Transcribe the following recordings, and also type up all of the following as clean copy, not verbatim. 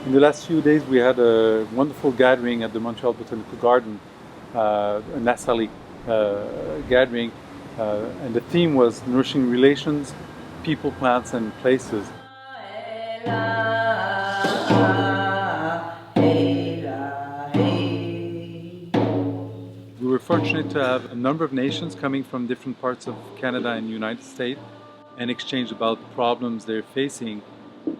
In the last few days, we had a wonderful gathering at the Montreal Botanical Garden, a NACELE gathering, and the theme was Nourishing Relations, People, Plants, and Places. We were fortunate to have a number of nations coming from different parts of Canada and the United States and exchange about problems they're facing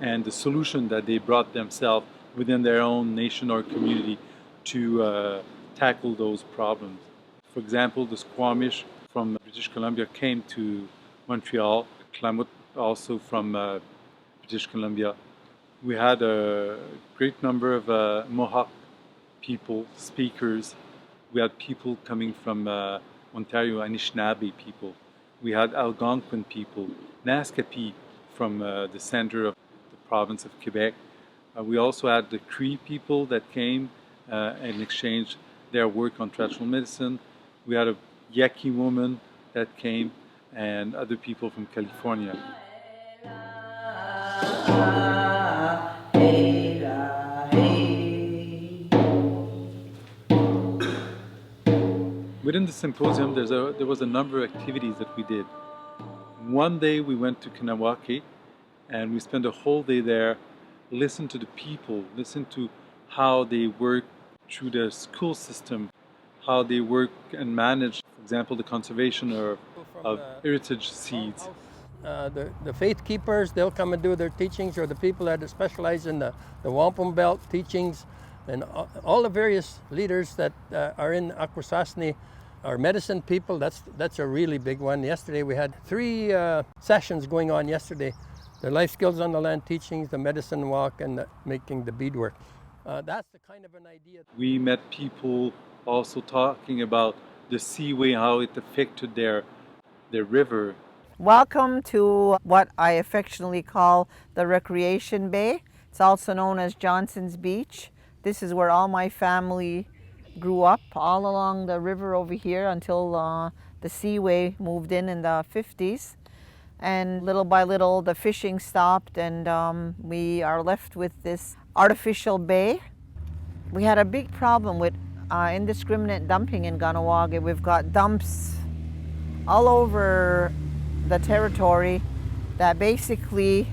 and the solution that they brought themselves within their own nation or community to tackle those problems. For example, the Squamish from British Columbia came to Montreal, Kahnawà also from British Columbia. We had a great number of Mohawk people, speakers. We had people coming from Ontario, Anishinaabe people. We had Algonquin people, Naskapi from the center of the province of Quebec. We also had the Cree people that came and exchanged their work on traditional medicine. We had a Yaqui woman that came and other people from California. Within the symposium, there was a number of activities that we did. One day we went to Kahnawà and we spent a whole day there, listened to the people, listened to how they work through the school system, how they work and manage, for example, the conservation of heritage seeds. The faith keepers, they'll come and do their teachings, or the people that specialize in the wampum belt teachings, and all the various leaders that are in Akwesasne are medicine people. That's a really big one. Yesterday we had 3 sessions going on yesterday. The life skills on the land teachings, the medicine walk, and making the beadwork. That's the kind of an idea. We met people also talking about the seaway, how it affected their river. Welcome to what I affectionately call the Recreation Bay. It's also known as Johnson's Beach. This is where all my family grew up, all along the river over here until the seaway moved in the 50s. And little by little the fishing stopped, and we are left with this artificial bay. We had a big problem with indiscriminate dumping in Kahnawà. We've got dumps all over the territory that basically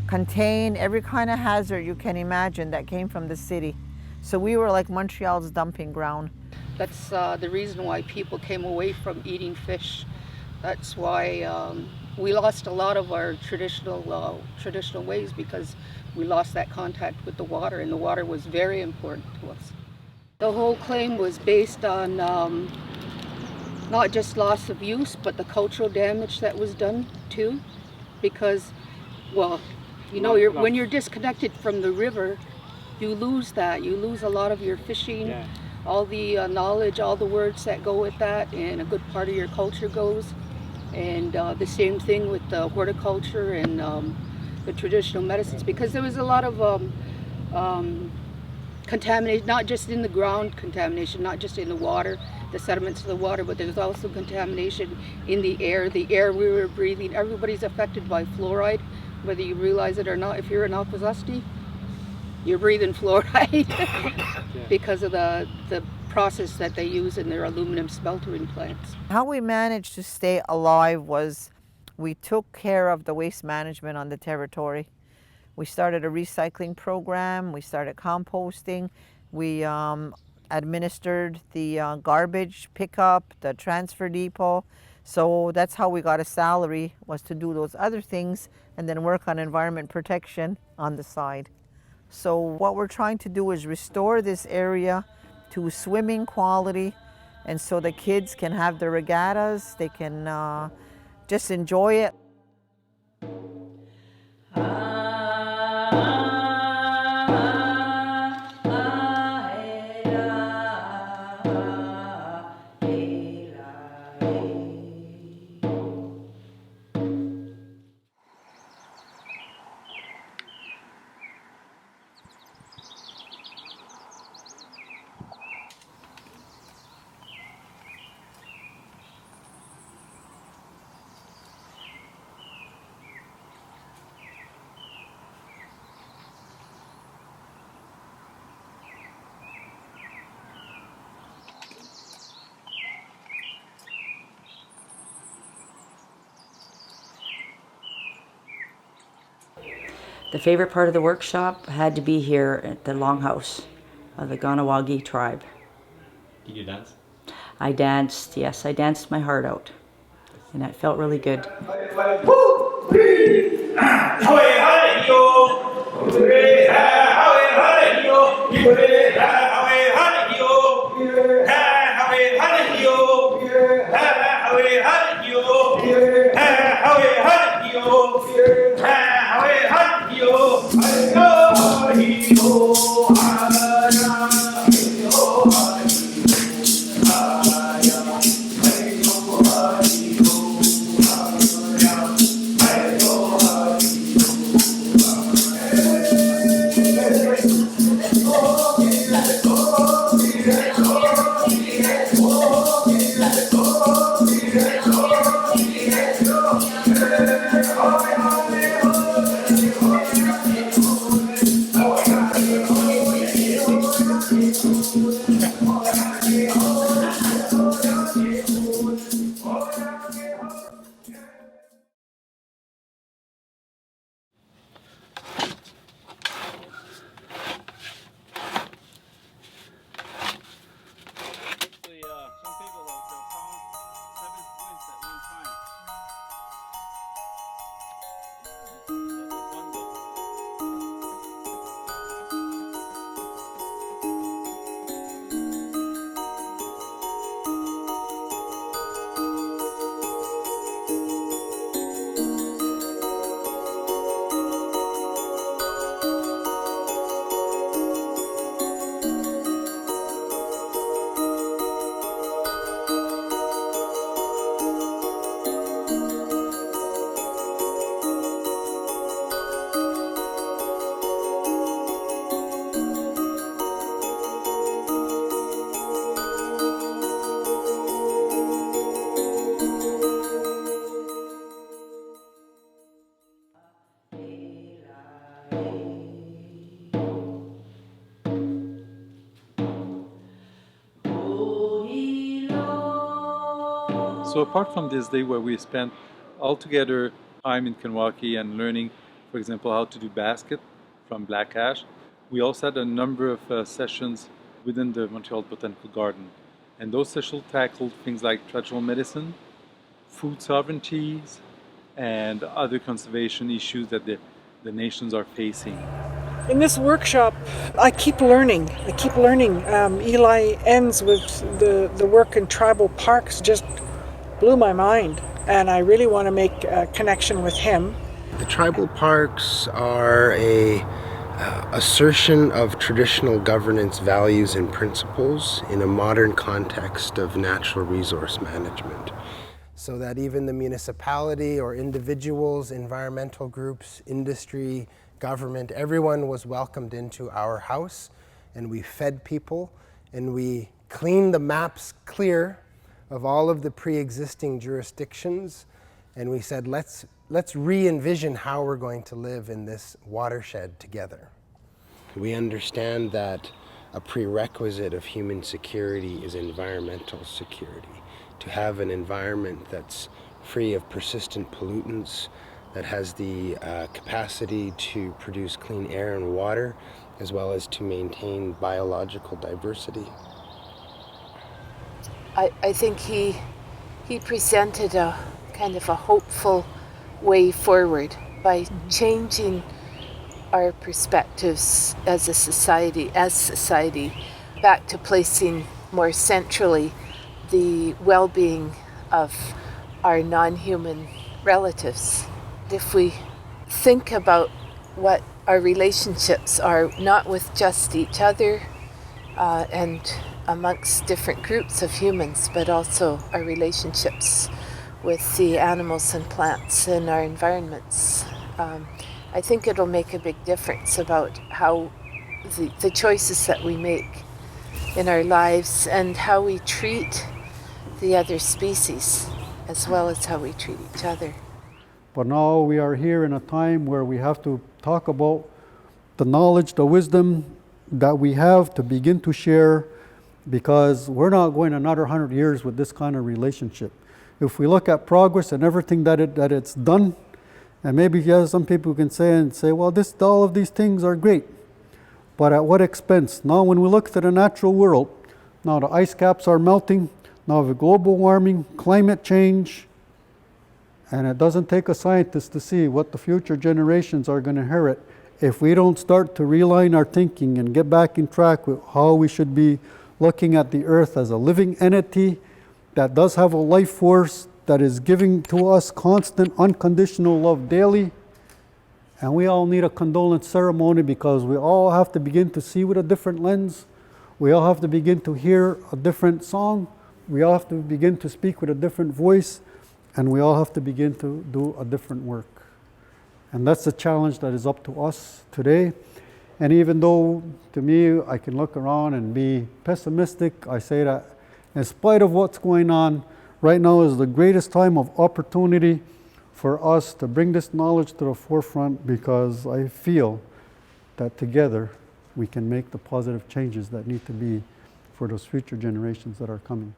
contain every kind of hazard you can imagine that came from the city. So we were like Montreal's dumping ground. That's the reason why people came away from eating fish. That's why we lost a lot of our traditional ways, because we lost that contact with the water, and the water was very important to us. The whole claim was based on not just loss of use, but the cultural damage that was done too, because, well, you know, when you're disconnected from the river, you lose that. You lose a lot of your fishing, all the knowledge, all the words that go with that, and a good part of your culture goes. And the same thing with the horticulture and the traditional medicines, because there was a lot of contamination, not just in the ground contamination, not just in the water, the sediments of the water, but there's also contamination in the air we were breathing. Everybody's affected by fluoride, whether you realize it or not. If you're in Akwesasne, you're breathing fluoride because of the process that they use in their aluminum smeltering plants. How we managed to stay alive was we took care of the waste management on the territory. We started a recycling program, we started composting, we administered the garbage pickup, the transfer depot. So that's how we got a salary, was to do those other things and then work on environment protection on the side. So what we're trying to do is restore this area to swimming quality, and so the kids can have the regattas, they can just enjoy it. The favorite part of the workshop had to be here at the Longhouse of the Kahnawà tribe. Did you dance? I danced, yes, I danced my heart out. And that felt really good. So apart from this day where we spent all together time in Kahnawà and learning, for example, how to do basket from black ash, we also had a number of sessions within the Montreal Botanical Garden. And those sessions tackled things like traditional medicine, food sovereignties, and other conservation issues that the nations are facing. In this workshop, I keep learning. Eli ends with the work in tribal parks just blew my mind, and I really want to make a connection with him. The tribal parks are a assertion of traditional governance values and principles in a modern context of natural resource management. So that even the municipality or individuals, environmental groups, industry, government, everyone was welcomed into our house, and we fed people, and we cleaned the maps clear of all of the pre-existing jurisdictions, and we said, let's re-envision how we're going to live in this watershed together. We understand that a prerequisite of human security is environmental security. To have an environment that's free of persistent pollutants, that has the capacity to produce clean air and water, as well as to maintain biological diversity. I think he presented a kind of a hopeful way forward by changing our perspectives as a society, back to placing more centrally the well-being of our non-human relatives. If we think about what our relationships are, not with just each other and amongst different groups of humans, but also our relationships with the animals and plants in our environments. I think it'll make a big difference about how the choices that we make in our lives and how we treat the other species as well as how we treat each other. But now we are here in a time where we have to talk about the knowledge, the wisdom that we have to begin to share, because we're not going another 100 years with this kind of relationship. If we look at progress and everything that it's done, And maybe some people can say, well, all of these things are great, but at what expense? Now, when we look at the natural world, now the ice caps are melting, now the global warming, climate change, and it doesn't take a scientist to see what the future generations are going to inherit if we don't start to realign our thinking and get back in track with how we should be looking at the earth as a living entity that does have a life force that is giving to us constant, unconditional love daily. And we all need a condolence ceremony because we all have to begin to see with a different lens. We all have to begin to hear a different song. We all have to begin to speak with a different voice. And we all have to begin to do a different work. And that's the challenge that is up to us today. And even though, to me, I can look around and be pessimistic, I say that in spite of what's going on, right now is the greatest time of opportunity for us to bring this knowledge to the forefront, because I feel that together we can make the positive changes that need to be for those future generations that are coming.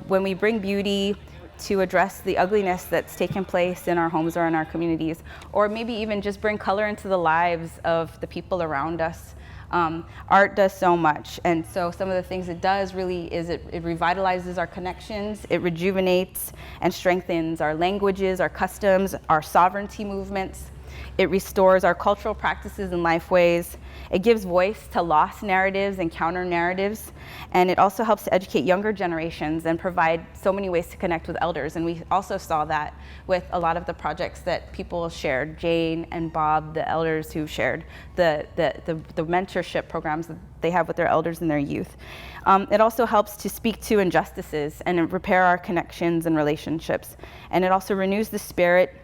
When we bring beauty to address the ugliness that's taken place in our homes or in our communities, or maybe even just bring color into the lives of the people around us, art does so much. And so some of the things it does really is it revitalizes our connections, it rejuvenates and strengthens our languages, our customs, our sovereignty movements. It restores our cultural practices and lifeways. It gives voice to lost narratives and counter narratives. And it also helps to educate younger generations and provide so many ways to connect with elders. And we also saw that with a lot of the projects that people shared, Jane and Bob, the elders who shared the mentorship programs that they have with their elders and their youth. It also helps to speak to injustices and repair our connections and relationships. And it also renews the spirit.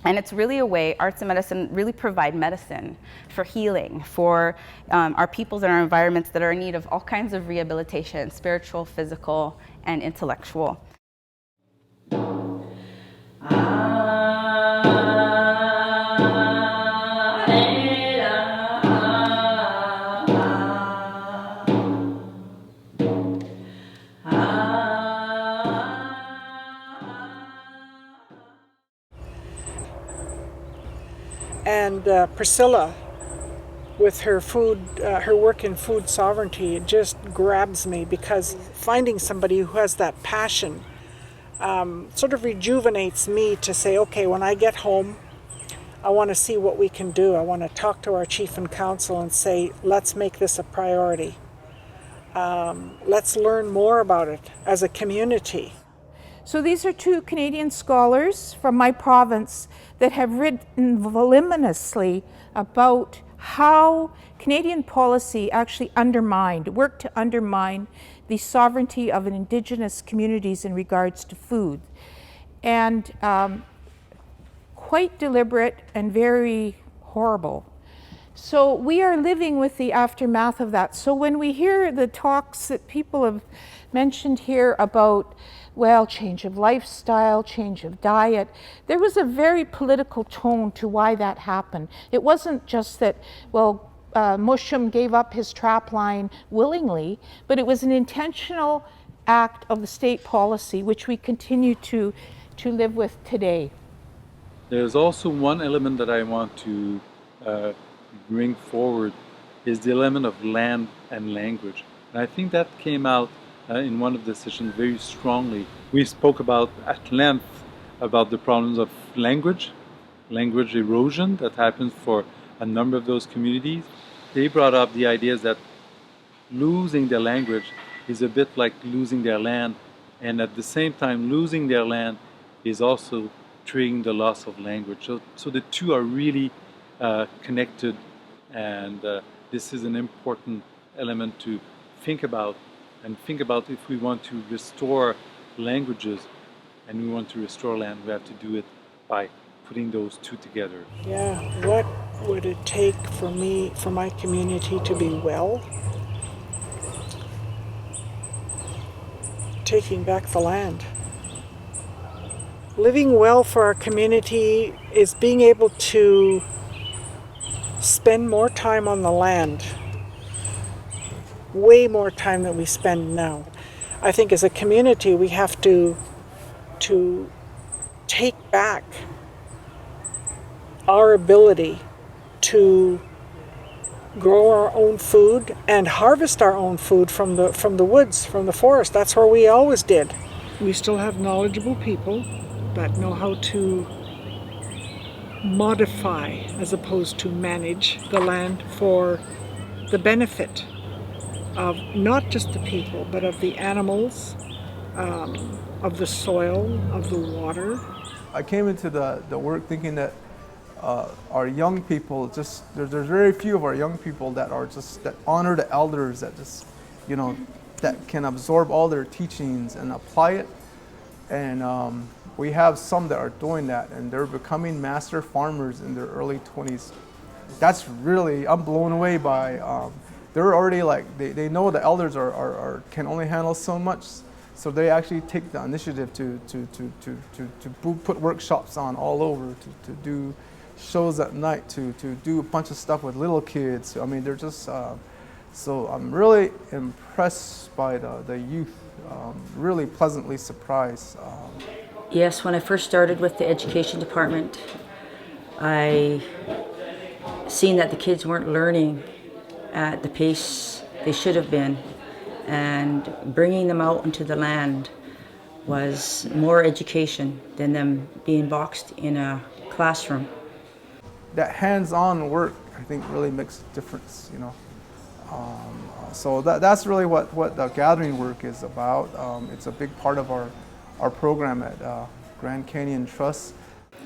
And it's really a way, arts and medicine really provide medicine for healing, for our peoples and our environments that are in need of all kinds of rehabilitation, spiritual, physical, and intellectual. And Priscilla, with her her work in food sovereignty, it just grabs me, because finding somebody who has that passion sort of rejuvenates me to say, okay, when I get home, I want to see what we can do. I want to talk to our chief and council and say, let's make this a priority. Let's learn more about it as a community. So these are two Canadian scholars from my province that have written voluminously about how Canadian policy actually worked to undermine the sovereignty of Indigenous communities in regards to food. And quite deliberate and very horrible. So we are living with the aftermath of that. So when we hear the talks that people have mentioned here about, well, change of lifestyle, change of diet, there was a very political tone to why that happened. It wasn't just that, well, Mushum gave up his trap line willingly, but it was an intentional act of the state policy, which we continue to live with today. There's also one element that I want to bring forward, is the element of land and language. And I think that came out in one of the sessions very strongly. We spoke about at length about the problems of language erosion that happens for a number of those communities. They brought up the ideas that losing their language is a bit like losing their land, and at the same time losing their land is also triggering the loss of language. So the two are really connected, and this is an important element to think about. And think about, if we want to restore languages and we want to restore land, we have to do it by putting those two together. Yeah, what would it take for my community to be well? taking back the land. Living well for our community is being able to spend more time on the land, way more time than we spend now. I think as a community we have to take back our ability to grow our own food and harvest our own food from the woods, from the forest. That's where we always did. We still have knowledgeable people that know how to modify as opposed to manage the land for the benefit of not just the people, but of the animals, of the soil, of the water. I came into the work thinking that our young people, there's very few of our young people that honor the elders, that just, that can absorb all their teachings and apply it. And we have some that are doing that, and they're becoming master farmers in their early 20s. That's really, I'm blown away by, they're already they know the elders can only handle so much. So they actually take the initiative to put workshops on all over, to do shows at night, to do a bunch of stuff with little kids. I mean, they're just, so I'm really impressed by the youth, really pleasantly surprised. Yes, when I first started with the education department, I seen that the kids weren't learning at the pace they should have been, and bringing them out into the land was more education than them being boxed in a classroom. That hands-on work, I think, really makes a difference, So that's really what the gathering work is about. It's a big part of our program at Grand Canyon Trust.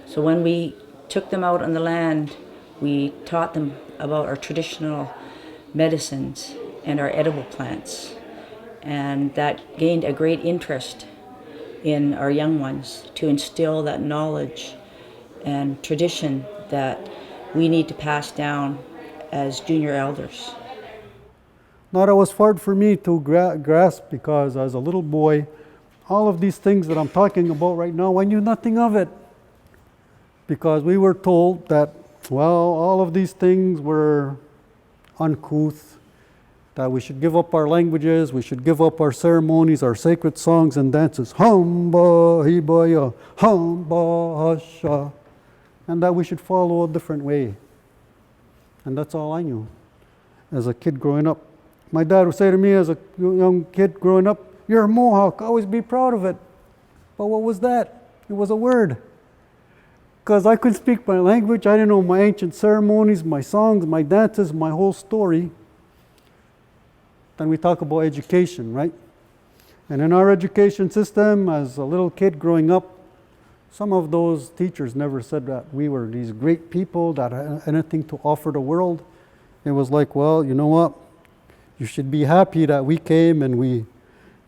So when we took them out on the land, we taught them about our traditional medicines and our edible plants. And that gained a great interest in our young ones, to instill that knowledge and tradition that we need to pass down as junior elders. Now that was hard for me to grasp, because as a little boy, all of these things that I'm talking about right now, I knew nothing of it. Because we were told that, all of these things were uncouth, that we should give up our languages, we should give up our ceremonies, our sacred songs and dances, hamba hibaya, hamba hasha, and that we should follow a different way. And that's all I knew as a kid growing up. My dad would say to me as a young kid growing up, "You're a Mohawk, always be proud of it." But what was that? It was a word. Because I couldn't speak my language, I didn't know my ancient ceremonies, my songs, my dances, my whole story. Then we talk about education, right? And in our education system, as a little kid growing up, some of those teachers never said that we were these great people that had anything to offer the world. It was like, you know what? You should be happy that we came and we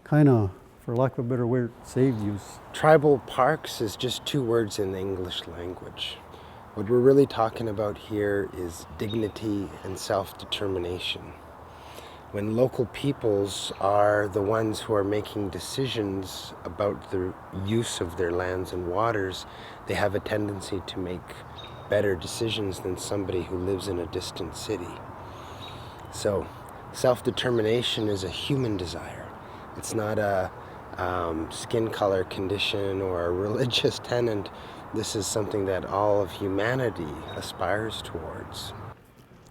kind of, for lack of a better word, saved you. Tribal parks is just two words in the English language. What we're really talking about here is dignity and self-determination. When local peoples are the ones who are making decisions about the use of their lands and waters, they have a tendency to make better decisions than somebody who lives in a distant city. So self-determination is a human desire. It's not a skin color condition or a religious tenet. This is something that all of humanity aspires towards.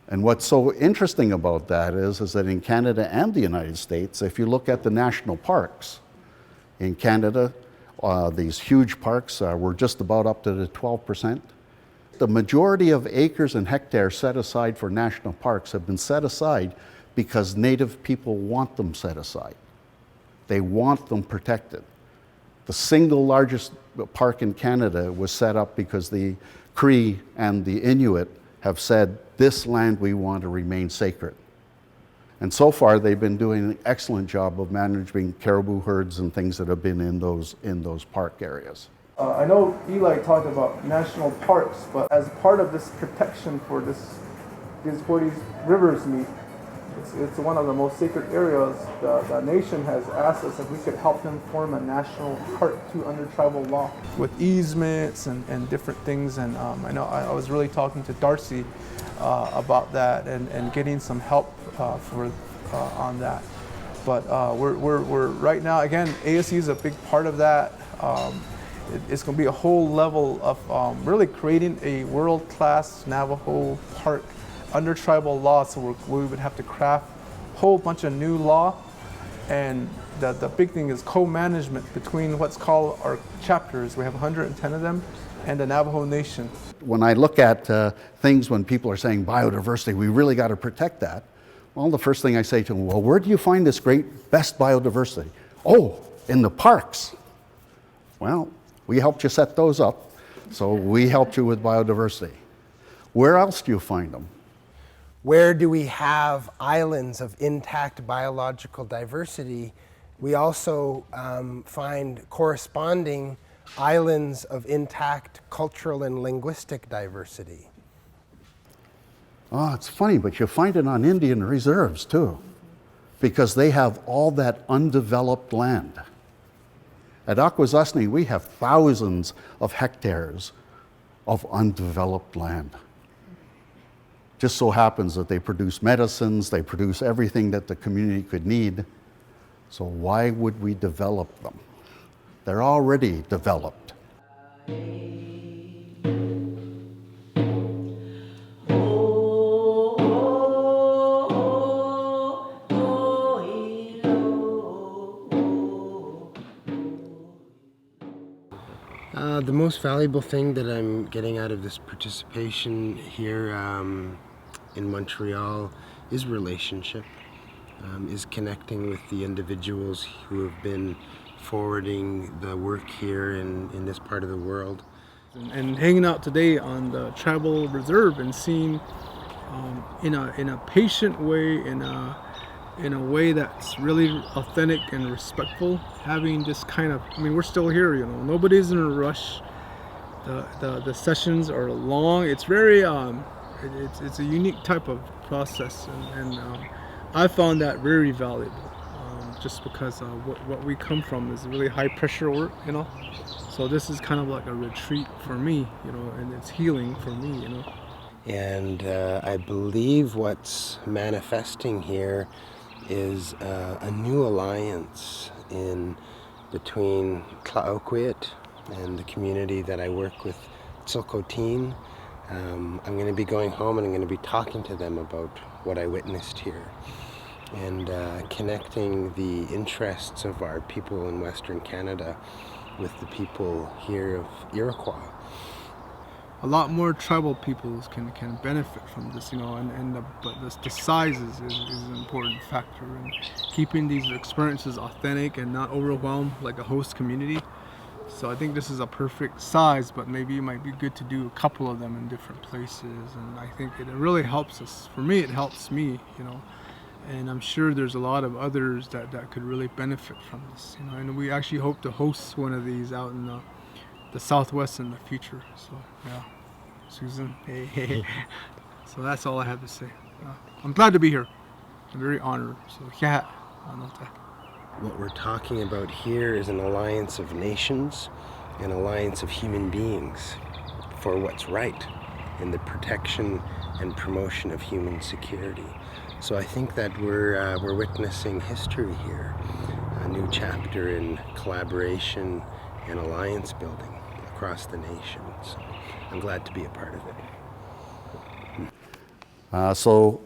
And what's so interesting about that is that in Canada and the United States, if you look at the national parks, in Canada, these huge parks, we're just about up to the 12%. The majority of acres and hectares set aside for national parks have been set aside because Native people want them set aside. They want them protected. The single largest park in Canada was set up because the Cree and the Inuit have said, this land we want to remain sacred. And so far they've been doing an excellent job of managing caribou herds and things that have been in those park areas. I know Eli talked about national parks, but as part of this protection for these rivers meet, it's one of the most sacred areas. The nation has asked us if we could help them form a national park too under tribal law with easements and different things. And I know I was really talking to Darcy about that and getting some help on that. But we're right now, again, ASE is a big part of that. It's going to be a whole level of really creating a world-class Navajo park under tribal law. So we would have to craft a whole bunch of new law. And the big thing is co-management between what's called our chapters. We have 110 of them, and the Navajo Nation. When I look at things when people are saying biodiversity, we really got to protect that. Well, the first thing I say to them, well, where do you find this great, best biodiversity? Oh, in the parks. Well, we helped you set those up, so we helped you with biodiversity. Where else do you find them? Where do we have islands of intact biological diversity? We also find corresponding islands of intact cultural and linguistic diversity. Oh, it's funny, but you find it on Indian reserves too, because they have all that undeveloped land. At Akwesasne, we have thousands of hectares of undeveloped land. Just so happens that they produce medicines, they produce everything that the community could need. So why would we develop them? They're already developed. The most valuable thing that I'm getting out of this participation here in Montreal is relationship, is connecting with the individuals who have been forwarding the work here in this part of the world. And hanging out today on the tribal reserve and seeing in a patient way, in a way that's really authentic and respectful, having this kind of, I mean, we're still here, you know, nobody's in a rush. The sessions are long. It's very, it's a unique type of process, and I found that very valuable, just because what we come from is really high pressure work, you know. So this is kind of like a retreat for me, you know, and it's healing for me, you know. And I believe what's manifesting here is a new alliance between Tlaoquit and the community that I work with, Tsilkoteen. I'm going to be going home and I'm going to be talking to them about what I witnessed here and connecting the interests of our people in Western Canada with the people here of Iroquois. A lot more tribal peoples can benefit from this, you know, but the size is an important factor in keeping these experiences authentic and not overwhelm like a host community. So I think this is a perfect size, but maybe it might be good to do a couple of them in different places, and I think it really helps us. For me, it helps me, you know, and I'm sure there's a lot of others that could really benefit from this, you know, and we actually hope to host one of these out in the Southwest in the future. So yeah, Susan, hey. So that's all I have to say. I'm glad to be here. I'm very honored. So yeah, what we're talking about here is an alliance of nations, an alliance of human beings for what's right in the protection and promotion of human security. So I think that we're witnessing history here, a new chapter in collaboration and alliance building across the nation. So I'm glad to be a part of it. So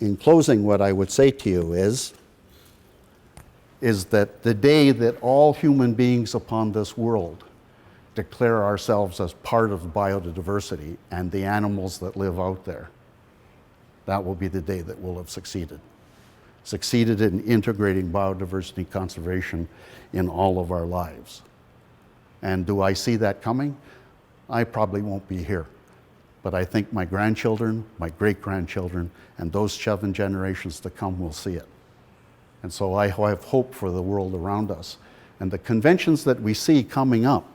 in closing, what I would say to you is that the day that all human beings upon this world declare ourselves as part of biodiversity and the animals that live out there, that will be the day that we'll have succeeded in integrating biodiversity conservation in all of our lives. And do I see that coming? I probably won't be here, but I think my grandchildren, my great-grandchildren, and those 7 generations to come will see it. And so I have hope for the world around us. And the conventions that we see coming up,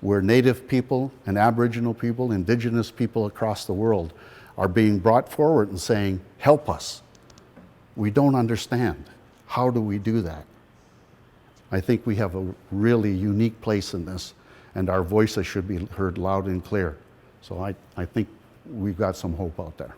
where Native people and Aboriginal people, Indigenous people across the world are being brought forward and saying, help us. We don't understand. How do we do that? I think we have a really unique place in this, and our voices should be heard loud and clear. So I think we've got some hope out there.